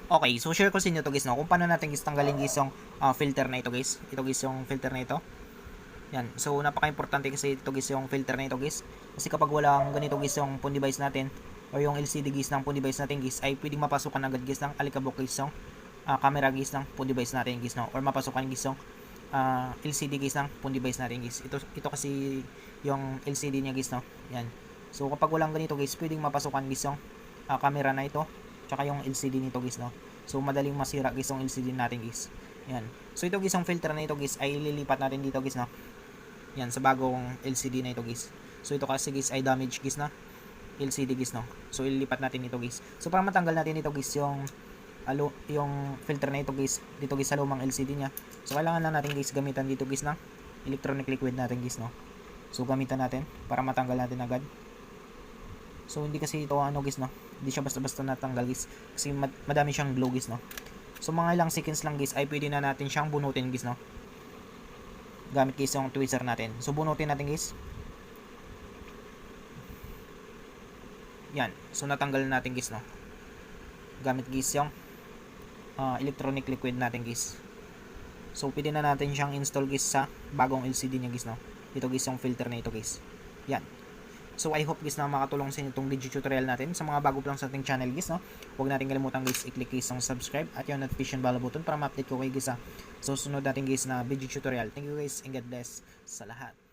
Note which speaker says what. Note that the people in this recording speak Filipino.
Speaker 1: Okay, so share ko sa inyo to guys, no, kung paano natin guys tanggalin guys yung filter na ito guys. Ito guys yung filter na ito. Yan. So napaka-importante kasi ito guys yung filter na ito guys. Kasi kapag walang ganito guys yung phone device natin or yung LCD guys ng phone device natin guys, ay pwedeng mapasukan agad guys ng alikabok guys yung camera guys ng phone device natin guys, no, or mapasukan guys yung LCD guys ng phone device natin guys. Ito kasi yung LCD niya guys, no. Yan. So kapag walang ganito guys, pwedeng mapasukan guys yung camera na ito tsaka yung LCD nito guys, no. So madaling masira guys yung LCD natin guys. Yan. So ito guys yung filter na ito guys ay lilipat natin dito guys, no. Yan sa bagong LCD na ito guys. So ito kasi guys ay damage guys na LCD guys, no. So ililipat natin ito guys. So para matanggal natin ito guys yung filter na ito guys dito guys sa lumang LCD niya. So kailangan lang natin guys gamitan dito guys ng electronic liquid natin guys, no. So gamitan natin para matanggal natin agad. So hindi kasi ito guys, no. Hindi siya basta-basta natanggal guys kasi madami siyang glue guys, no. So mga ilang seconds lang guys ay pwede na natin siyang bunutin guys, no. Gamit guys yung tweezer natin. So bunutin natin guys. Yan. So natanggal na natin guys, no. Gamit guys yung electronic liquid natin guys. So pwede na natin siyang install guys sa bagong LCD niya guys, no. Ito guys yung filter na ito guys. Yan. So I hope guys na makatulong sa inyo itong video tutorial natin. Sa mga bago pa lang sa ating channel guys, no, huwag natin kalimutan guys i-click guys ang subscribe at yung notification bell button para ma-update ko kayo guys sa susunod natin guys na video tutorial. Thank you guys and God bless sa lahat.